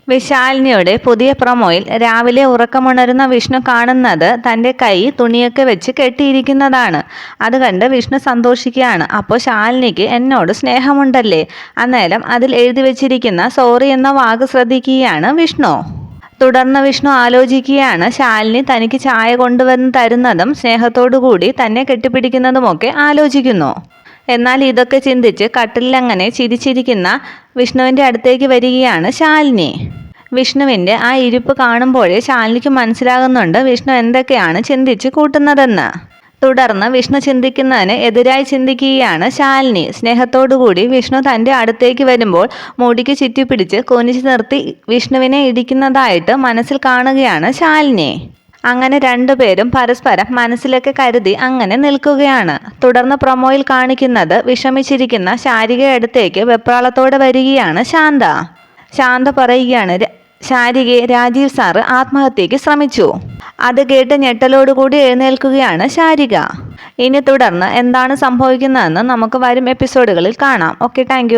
വിശാലിനിയുടെ പുതിയ പ്രൊമോയിൽ രാവിലെ ഉറക്കമുണരുന്ന വിഷ്ണു കാണുന്നത് തൻ്റെ കൈ തുണിയൊക്കെ വെച്ച് കെട്ടിയിരിക്കുന്നതാണ്. അത് കണ്ട് വിഷ്ണു സന്തോഷിക്കുകയാണ്. അപ്പോൾ ശാലിനിക്ക് എന്നോട് സ്നേഹമുണ്ടല്ലേ? അന്നേരം അതിൽ എഴുതി വെച്ചിരിക്കുന്ന സോറി എന്ന വാക്ക് ശ്രദ്ധിക്കുകയാണ് വിഷ്ണു. തുടർന്ന് വിഷ്ണു ആലോചിക്കുകയാണ്, ശാലിനി തനിക്ക് ചായ കൊണ്ടുവന്ന് തരുന്നതും സ്നേഹത്തോടു കൂടി തന്നെ കെട്ടിപ്പിടിക്കുന്നതുമൊക്കെ ആലോചിക്കുന്നു. എന്നാൽ ഇതൊക്കെ ചിന്തിച്ച് കട്ടിലങ്ങനെ ചിരിച്ചിരിക്കുന്ന വിഷ്ണുവിൻ്റെ അടുത്തേക്ക് വരികയാണ് ശാലിനി. വിഷ്ണുവിൻ്റെ ആ ഇരിപ്പ് കാണുമ്പോഴേ ശാലിനിക്ക് മനസ്സിലാകുന്നുണ്ട് വിഷ്ണു എന്തൊക്കെയാണ് ചിന്തിച്ച് കൂട്ടുന്നതെന്ന്. തുടർന്ന് വിഷ്ണു ചിന്തിക്കുന്നതിന് എതിരായി ചിന്തിക്കുകയാണ് ശാലിനി. സ്നേഹത്തോടുകൂടി വിഷ്ണു തൻ്റെ അടുത്തേക്ക് വരുമ്പോൾ മുടിക്ക് ചുറ്റിപ്പിടിച്ച് കുനിച്ച് നിർത്തി വിഷ്ണുവിനെ ഇടിക്കുന്നതായിട്ട് മനസ്സിൽ കാണുകയാണ് ശാലിനി. അങ്ങനെ രണ്ടുപേരും പരസ്പരം മനസ്സിലൊക്കെ കരുതി അങ്ങനെ നിൽക്കുകയാണ്. തുടർന്ന് പ്രൊമോയിൽ കാണിക്കുന്നത് വിഷമിച്ചിരിക്കുന്ന ശാരികയുടെ അടുത്തേക്ക് വെപ്രാളത്തോടെ വരികയാണ് ശാന്ത. ശാന്ത പറയുകയാണ്, ശാരികയെ രാജീവ് സാറ് ആത്മഹത്യക്ക് ശ്രമിച്ചു. അത് കേട്ട് ഞെട്ടലോടുകൂടി എഴുന്നേൽക്കുകയാണ് ശാരിക. ഇനി തുടർന്ന് എന്താണ് സംഭവിക്കുന്നതെന്ന് നമുക്ക് വരും എപ്പിസോഡുകളിൽ കാണാം. Okay, thank